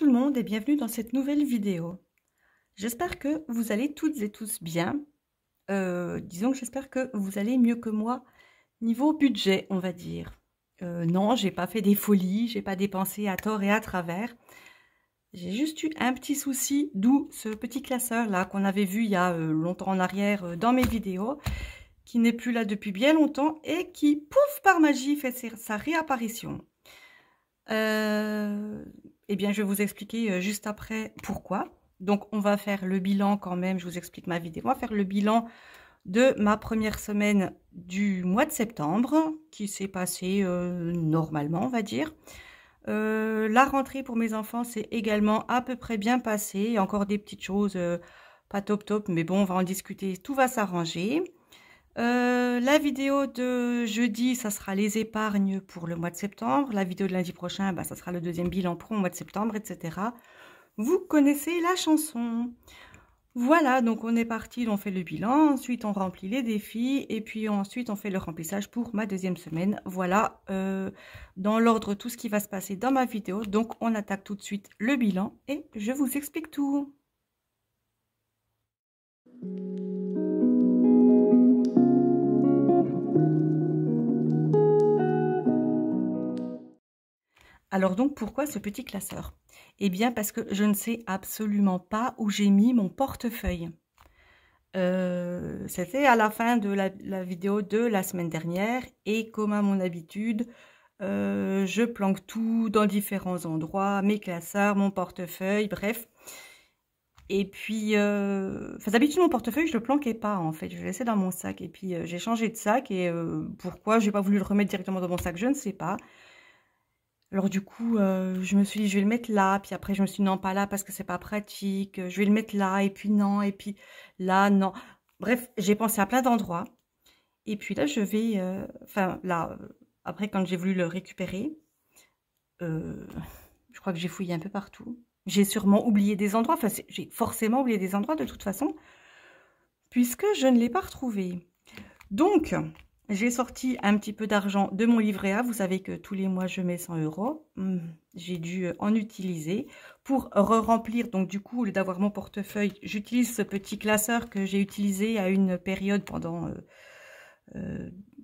tout le monde et bienvenue dans cette nouvelle vidéo. J'espère que vous allez toutes et tous bien. Disons que j'espère que vous allez mieux que moi niveau budget, on va dire. Non, j'ai pas fait des folies, j'ai pas dépensé à tort et à travers. J'ai juste eu un petit souci, d'où ce petit classeur là qu'on avait vu il y a longtemps en arrière dans mes vidéos, qui n'est plus là depuis bien longtemps et qui, pouf, par magie, fait sa réapparition. Eh bien, je vais vous expliquer juste après pourquoi. Donc, on va faire le bilan quand même, je vous explique ma vidéo. On va faire le bilan de ma première semaine du mois de septembre, qui s'est passée normalement, on va dire. La rentrée pour mes enfants s'est également à peu près bien passée. Il y a encore des petites choses pas top top, mais bon, on va en discuter, tout va s'arranger. La vidéo de jeudi, ça sera les épargnes pour le mois de septembre. La vidéo de lundi prochain, bah, ça sera le deuxième bilan pour le mois de septembre, etc. Vous connaissez la chanson. Voilà, donc on est parti, on fait le bilan, ensuite on remplit les défis, et puis ensuite on fait le remplissage pour ma deuxième semaine. Voilà, dans l'ordre, tout ce qui va se passer dans ma vidéo. Donc on attaque tout de suite le bilan et je vous explique tout. Alors donc, pourquoi ce petit classeur? Eh bien, parce que je ne sais absolument pas où j'ai mis mon portefeuille. C'était à la fin de la vidéo de la semaine dernière et comme à mon habitude, je planque tout dans différents endroits, mes classeurs, mon portefeuille, bref. Et puis, d'habitude, mon portefeuille, je le planquais pas, en fait. Je le laissais dans mon sac. Et puis, j'ai changé de sac et pourquoi j'ai pas voulu le remettre directement dans mon sac, je ne sais pas. Alors du coup, je me suis dit: «Je vais le mettre là», puis après je me suis dit: «Non, pas là parce que c'est pas pratique, je vais le mettre là et puis non et puis là, non». Bref, j'ai pensé à plein d'endroits et puis là je vais, après quand j'ai voulu le récupérer, heu, je crois que j'ai fouillé un peu partout. J'ai sûrement oublié des endroits, j'ai forcément oublié des endroits de toute façon, puisque je ne l'ai pas retrouvé. Donc j'ai sorti un petit peu d'argent de mon livret A. Vous savez que tous les mois, je mets 100 €. J'ai dû en utiliser pour re-remplir. Donc, du coup, au lieu d'avoir mon portefeuille, j'utilise ce petit classeur que j'ai utilisé à une période pendant...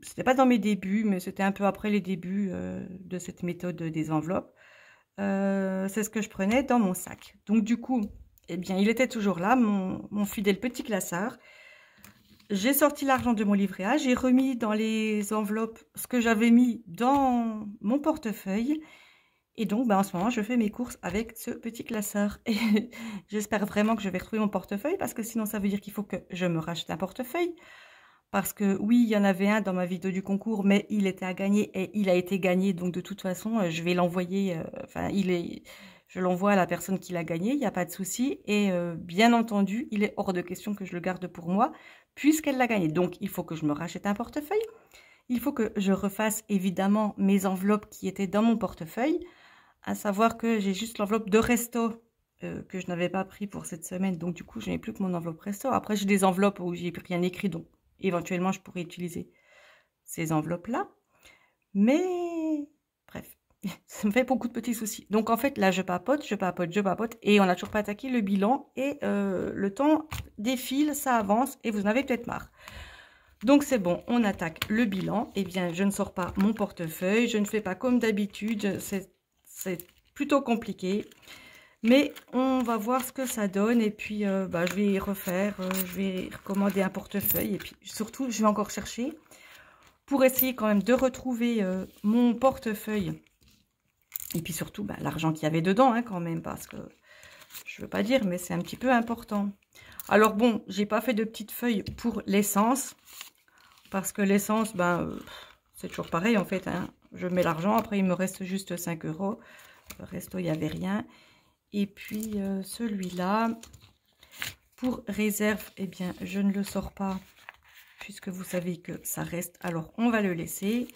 c'était pas dans mes débuts, mais c'était un peu après les débuts de cette méthode des enveloppes. C'est ce que je prenais dans mon sac. Donc, du coup, eh bien, il était toujours là, mon fidèle petit classeur. J'ai sorti l'argent de mon livret A, j'ai remis dans les enveloppes ce que j'avais mis dans mon portefeuille. Et donc, en ce moment, je fais mes courses avec ce petit classeur. Et j'espère vraiment que je vais retrouver mon portefeuille parce que sinon, ça veut dire qu'il faut que je me rachète un portefeuille. Parce que oui, il y en avait un dans ma vidéo du concours, mais il était à gagner et il a été gagné. Donc, de toute façon, je vais l'envoyer. Je l'envoie à la personne qui l'a gagné, il n'y a pas de souci. Et bien entendu, il est hors de question que je le garde pour moi, puisqu'elle l'a gagné. Donc, il faut que je me rachète un portefeuille. Il faut que je refasse évidemment mes enveloppes qui étaient dans mon portefeuille. À savoir que j'ai juste l'enveloppe de resto que je n'avais pas pris pour cette semaine. Donc, du coup, je n'ai plus que mon enveloppe resto. Après, j'ai des enveloppes où j'ai rien écrit. Donc, éventuellement, je pourrais utiliser ces enveloppes-là. Mais, bref. Ça me fait beaucoup de petits soucis. Donc, en fait, là, je papote. Et on n'a toujours pas attaqué le bilan. Et le temps défile, ça avance. Et vous en avez peut-être marre. Donc, c'est bon, on attaque le bilan. Eh bien, je ne sors pas mon portefeuille. Je ne fais pas comme d'habitude. C'est plutôt compliqué. Mais on va voir ce que ça donne. Et puis, je vais refaire. Je vais recommander un portefeuille. Et puis, surtout, je vais encore chercher pour essayer quand même de retrouver mon portefeuille. Et puis surtout, l'argent qu'il y avait dedans, hein, quand même, parce que je veux pas dire, mais c'est un petit peu important. Alors bon, j'ai pas fait de petites feuilles pour l'essence, parce que l'essence, c'est toujours pareil en fait. Hein. Je mets l'argent, après il me reste juste 5 €. Le resto, il n'y avait rien. Et puis celui-là, pour réserve, eh bien, je ne le sors pas, puisque vous savez que ça reste. Alors, on va le laisser.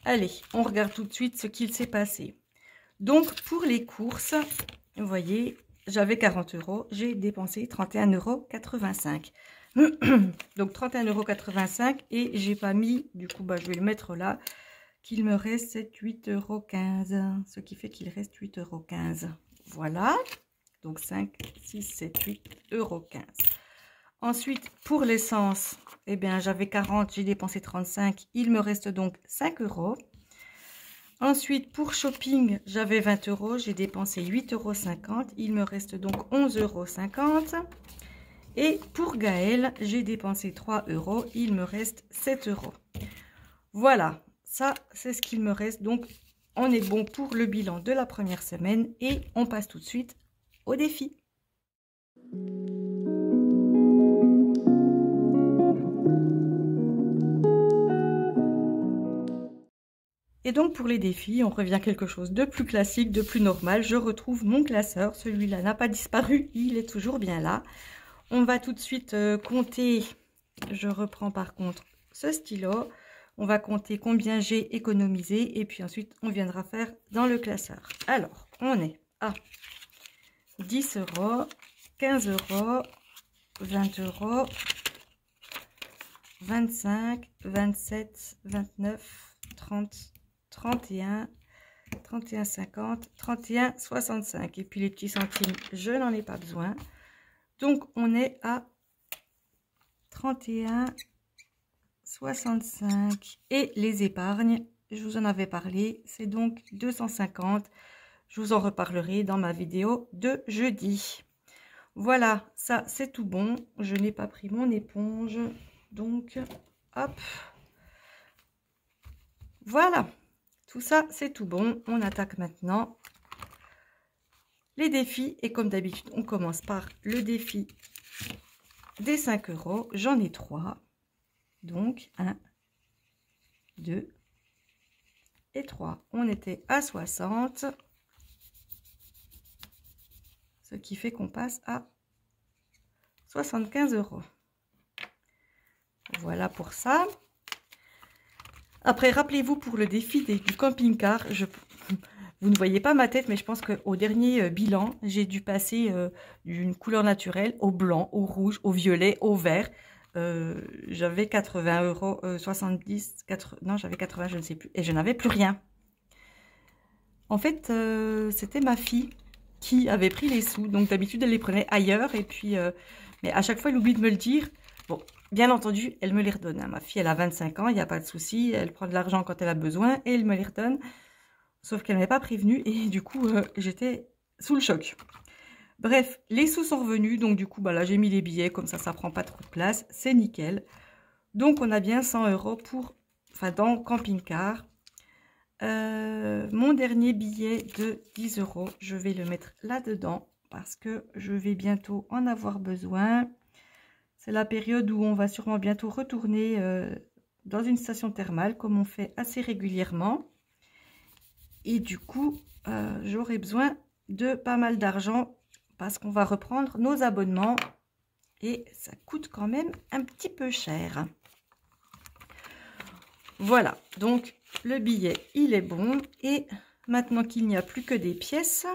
Allez, on regarde tout de suite ce qu'il s'est passé. Donc, pour les courses, vous voyez, j'avais 40 €, j'ai dépensé 31,85 €. Donc, 31,85 € et j'ai pas mis, du coup, je vais le mettre là, qu'il me reste 8,15 €. Ce qui fait qu'il reste 8,15 €. Voilà. Donc 5, 6, 7, 8 euros 15. Ensuite, pour l'essence, eh bien, j'avais 40, j'ai dépensé 35. Il me reste donc 5 euros. Ensuite, pour shopping, j'avais 20 euros. J'ai dépensé 8,50 euros. Il me reste donc 11,50 euros. Et pour Gaël, j'ai dépensé 3 euros. Il me reste 7 euros. Voilà, ça, c'est ce qu'il me reste. Donc, on est bon pour le bilan de la première semaine. Et on passe tout de suite au défi. Et donc pour les défis, on revient à quelque chose de plus classique, de plus normal. Je retrouve mon classeur, celui-là n'a pas disparu, il est toujours bien là. On va tout de suite compter, je reprends par contre ce stylo. On va compter combien j'ai économisé et puis ensuite on viendra faire dans le classeur. Alors, on est à 10 euros, 15 euros, 20 euros, 25, 27, 29, 30, 31, 31,50, 31,65. Et puis les petits centimes, je n'en ai pas besoin. Donc, on est à 31,65. Et les épargnes, je vous en avais parlé, c'est donc 250. Je vous en reparlerai dans ma vidéo de jeudi. Voilà, ça c'est tout bon. Je n'ai pas pris mon éponge. Donc, hop. Voilà. Tout ça, c'est tout bon. On attaque maintenant les défis. Et comme d'habitude, on commence par le défi des 5 euros. J'en ai 3. Donc, 1, 2 et 3. On était à 60. Ce qui fait qu'on passe à 75 euros. Voilà pour ça. Après, rappelez-vous pour le défi du camping-car, vous ne voyez pas ma tête, mais je pense qu'au dernier bilan, j'ai dû passer d'une couleur naturelle au blanc, au rouge, au violet, au vert. J'avais 80 euros, 70, 80, non, j'avais 80, je ne sais plus, et je n'avais plus rien. En fait, c'était ma fille qui avait pris les sous, donc d'habitude, elle les prenait ailleurs, et puis, mais à chaque fois, elle oublie de me le dire. Bon, bien entendu, elle me les redonne. Ma fille, elle a 25 ans, il n'y a pas de souci. Elle prend de l'argent quand elle a besoin et elle me les redonne. Sauf qu'elle ne m'avait pas prévenue et du coup, j'étais sous le choc. Bref, les sous sont revenus. Donc du coup, bah là, j'ai mis les billets. Comme ça prend pas trop de place. C'est nickel. Donc, on a bien 100 euros pour, enfin, dans camping-car. Mon dernier billet de 10 euros, je vais le mettre là-dedans parce que je vais bientôt en avoir besoin. C'est la période où on va sûrement bientôt retourner dans une station thermale, comme on fait assez régulièrement. Et du coup, j'aurai besoin de pas mal d'argent parce qu'on va reprendre nos abonnements. Et ça coûte quand même un petit peu cher. Voilà, donc le billet, il est bon. Et maintenant qu'il n'y a plus que des pièces,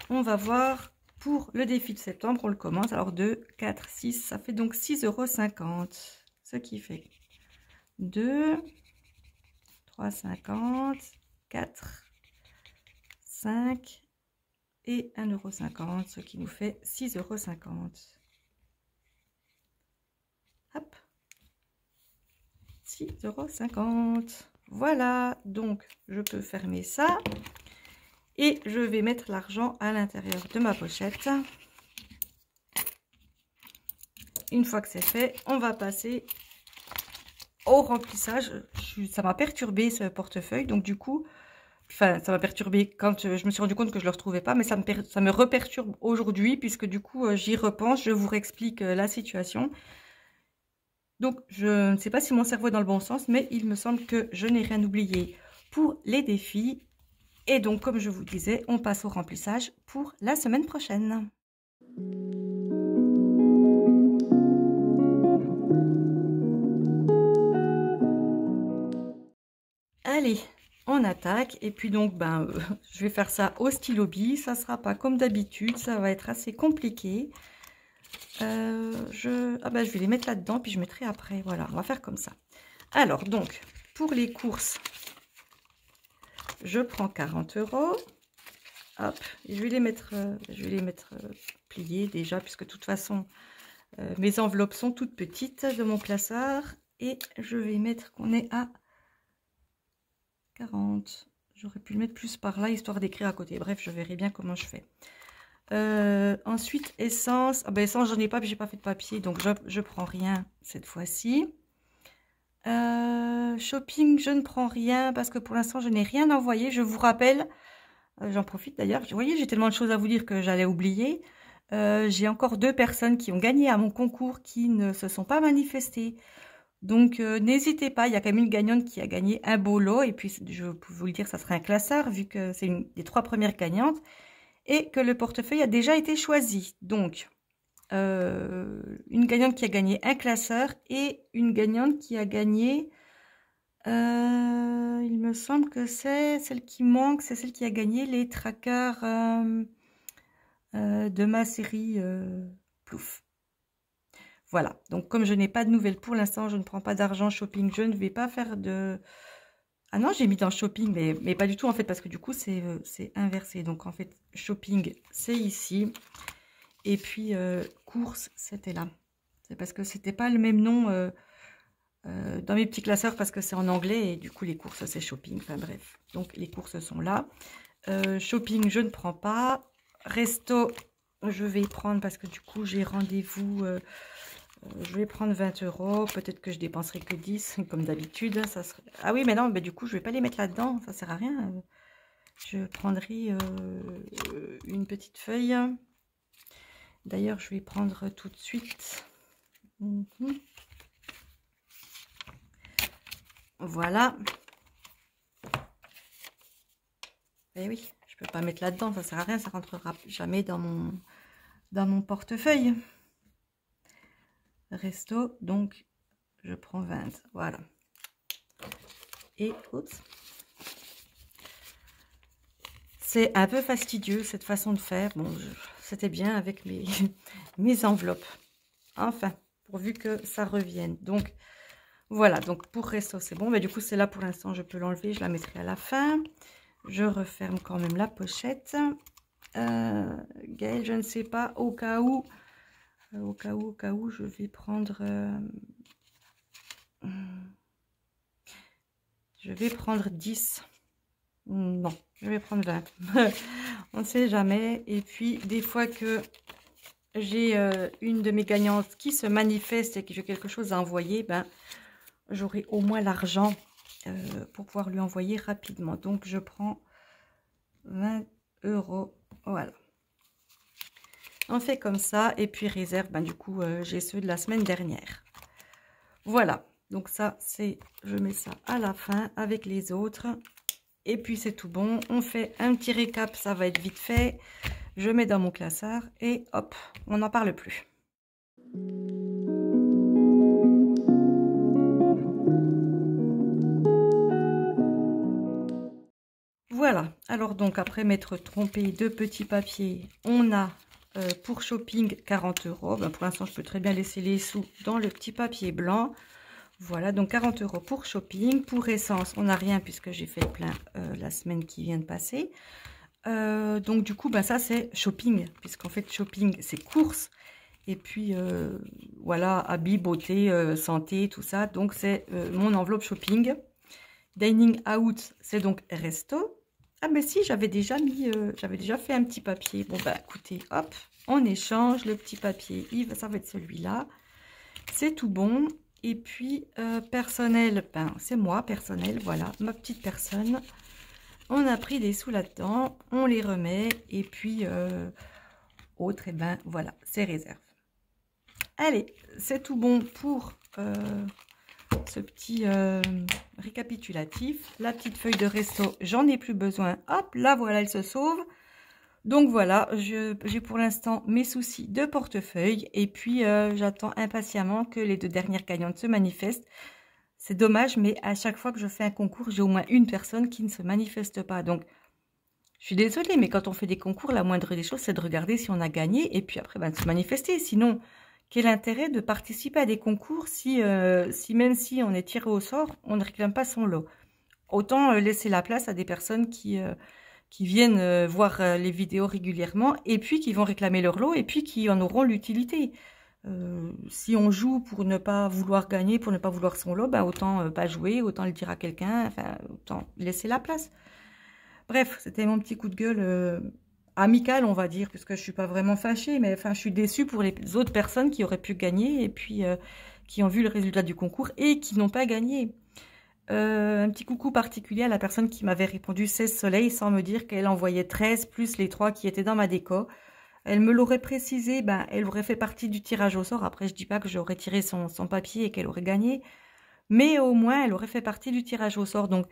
on va voir... Pour le défi de septembre, on le commence. Alors 2, 4, 6, ça fait donc 6,50 €. Ce qui fait 2, 3,50, 4, 5 et 1,50 €. Ce qui nous fait 6,50 €. Hop. 6,50 €. Voilà. Donc, je peux fermer ça. Et je vais mettre l'argent à l'intérieur de ma pochette. Une fois que c'est fait, on va passer au remplissage. Ça m'a perturbé ce portefeuille. Donc du coup, enfin ça m'a perturbé quand je me suis rendu compte que je ne le retrouvais pas. Mais ça me reperturbe aujourd'hui puisque du coup j'y repense. Je vous réexplique la situation. Donc je ne sais pas si mon cerveau est dans le bon sens. Mais il me semble que je n'ai rien oublié pour les défis. Et donc, comme je vous disais, on passe au remplissage pour la semaine prochaine. Allez, on attaque. Et puis donc, je vais faire ça au stylo bille. Ça ne sera pas comme d'habitude. Ça va être assez compliqué. Je vais les mettre là-dedans, puis je mettrai après. Voilà, on va faire comme ça. Alors, donc, pour les courses, je prends 40 €. Hop, je vais les mettre pliés déjà, puisque de toute façon, mes enveloppes sont toutes petites de mon classeur. Et je vais mettre qu'on est à 40. J'aurais pu le mettre plus par là, histoire d'écrire à côté. Bref, je verrai bien comment je fais. Ensuite, essence. Ah ben, essence, j'en ai pas, puis j'ai pas fait de papier, donc je prends rien cette fois-ci. Shopping, je ne prends rien parce que pour l'instant, je n'ai rien envoyé. Je vous rappelle, j'en profite d'ailleurs. Vous voyez, j'ai tellement de choses à vous dire que j'allais oublier. J'ai encore 2 personnes qui ont gagné à mon concours qui ne se sont pas manifestées. Donc, n'hésitez pas, il y a quand même une gagnante qui a gagné un beau lot. Et puis, je peux vous le dire, ça sera un classeur vu que c'est une des 3 premières gagnantes. Et que le portefeuille a déjà été choisi. Donc, une gagnante qui a gagné un classeur et une gagnante qui a gagné, il me semble que c'est celle qui manque, c'est celle qui a gagné les trackers de ma série Plouf. Voilà, donc comme je n'ai pas de nouvelles pour l'instant, je ne prends pas d'argent shopping, je ne vais pas faire de... Ah non, j'ai mis dans shopping, mais pas du tout en fait, parce que du coup, c'est inversé. Donc en fait, shopping, c'est ici. Et puis, courses, c'était là. C'est parce que c'était pas le même nom dans mes petits classeurs, parce que c'est en anglais. Et du coup, les courses, c'est shopping. Enfin bref, donc les courses sont là. Shopping, je ne prends pas. Resto, je vais prendre parce que du coup, j'ai rendez-vous... je vais prendre 20 €. Peut-être que je dépenserai que 10, comme d'habitude. Serait... Ah oui, mais non, mais du coup, je vais pas les mettre là-dedans. Ça sert à rien. Je prendrai une petite feuille. D'ailleurs, je vais prendre tout de suite. Voilà. Eh oui, je peux pas mettre là-dedans. Ça sert à rien. Ça rentrera jamais dans mon portefeuille. Resto, donc je prends 20, voilà. Et oups, c'est un peu fastidieux cette façon de faire. Bon, c'était bien avec mes enveloppes. Enfin, pourvu que ça revienne. Donc voilà, donc pour resto c'est bon. Mais du coup c'est là pour l'instant, je peux l'enlever, je la mettrai à la fin. Je referme quand même la pochette. Gaëlle, je ne sais pas, au cas où, je vais prendre... je vais prendre 10. Non, je vais prendre 20. On ne sait jamais. Et puis, des fois que j'ai une de mes gagnantes qui se manifeste et qui j'ai quelque chose à envoyer, ben, j'aurai au moins l'argent pour pouvoir lui envoyer rapidement. Donc, je prends 20 €. Voilà. On fait comme ça. Et puis, réserve, ben, du coup, j'ai ceux de la semaine dernière. Voilà. Donc, ça, c'est... Je mets ça à la fin avec les autres. Et puis, c'est tout bon. On fait un petit récap. Ça va être vite fait. Je mets dans mon classeur. Et hop, on n'en parle plus. Voilà, alors donc après m'être trompé de petits papiers, on a pour shopping 40 €. Ben, pour l'instant, je peux très bien laisser les sous dans le petit papier blanc. Voilà, donc 40 € pour shopping. Pour essence, on n'a rien puisque j'ai fait le plein la semaine qui vient de passer. Donc du coup, ben, ça c'est shopping, puisqu'en fait shopping c'est courses. Et puis voilà, habits, beauté, santé, tout ça. Donc c'est mon enveloppe shopping. Dining out, c'est donc resto. Ah mais si, j'avais déjà fait un petit papier. Bon bah écoutez, hop, on échange le petit papier. Ça va être celui-là. C'est tout bon. Et puis personnel, ben, c'est moi, personnel, voilà, ma petite personne. On a pris des sous là-dedans, on les remet. Et puis autre, et ben voilà, c'est réserve. Allez, c'est tout bon pour ce petit récapitulatif. La petite feuille de resto, j'en ai plus besoin. Hop, là voilà, elle se sauve. Donc voilà, j'ai pour l'instant mes soucis de portefeuille. Et puis j'attends impatiemment que les 2 dernières gagnantes se manifestent. C'est dommage, mais à chaque fois que je fais un concours, j'ai au moins une personne qui ne se manifeste pas. Donc je suis désolée, mais quand on fait des concours, la moindre des choses, c'est de regarder si on a gagné. Et puis après, ben, de se manifester. Sinon... Quel intérêt de participer à des concours si même si on est tiré au sort, on ne réclame pas son lot? Autant laisser la place à des personnes qui qui viennent voir les vidéos régulièrement et puis qui vont réclamer leur lot et puis qui en auront l'utilité. Si on joue pour ne pas vouloir gagner, pour ne pas vouloir son lot, ben autant pas jouer, autant le dire à quelqu'un, enfin, autant laisser la place. Bref, c'était mon petit coup de gueule amical, on va dire, puisque je suis pas vraiment fâchée, mais enfin, je suis déçue pour les autres personnes qui auraient pu gagner et puis qui ont vu le résultat du concours et qui n'ont pas gagné. Un petit coucou particulier à la personne qui m'avait répondu 16 soleils sans me dire qu'elle envoyait 13 plus les 3 qui étaient dans ma déco. Elle me l'aurait précisé, ben, elle aurait fait partie du tirage au sort. Après, je dis pas que j'aurais tiré son papier et qu'elle aurait gagné, mais au moins, elle aurait fait partie du tirage au sort. Donc,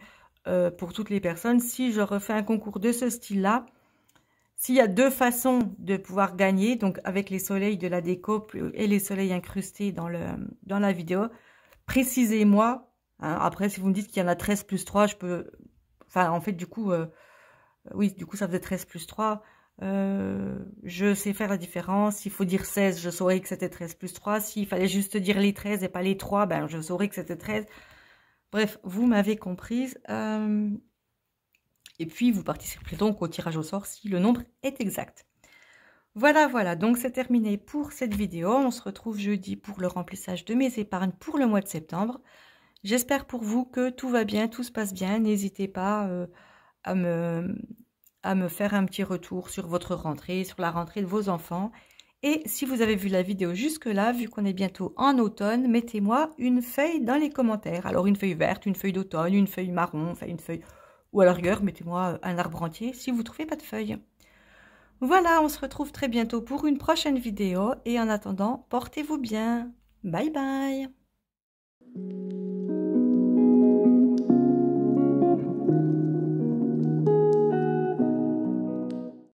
pour toutes les personnes, si je refais un concours de ce style-là, s'il y a 2 façons de pouvoir gagner, donc avec les soleils de la déco et les soleils incrustés dans la vidéo, précisez-moi. Hein, après, si vous me dites qu'il y en a 13 plus 3, je peux... Enfin, en fait, du coup, oui, du coup, ça faisait 13 plus 3. Je sais faire la différence. S'il faut dire 16, je saurais que c'était 13 plus 3. S'il fallait juste dire les 13 et pas les 3, ben, je saurais que c'était 13. Bref, vous m'avez comprise. Et puis, vous participerez donc au tirage au sort si le nombre est exact. Voilà, voilà, donc c'est terminé pour cette vidéo. On se retrouve jeudi pour le remplissage de mes épargnes pour le mois de septembre. J'espère pour vous que tout va bien, tout se passe bien. N'hésitez pas à me faire un petit retour sur votre rentrée, sur la rentrée de vos enfants. Et si vous avez vu la vidéo jusque-là, vu qu'on est bientôt en automne, mettez-moi une feuille dans les commentaires. Alors une feuille verte, une feuille d'automne, une feuille marron, enfin une feuille... Ou à la rigueur, mettez-moi un arbre entier si vous ne trouvez pas de feuilles. Voilà, on se retrouve très bientôt pour une prochaine vidéo. Et en attendant, portez-vous bien. Bye bye.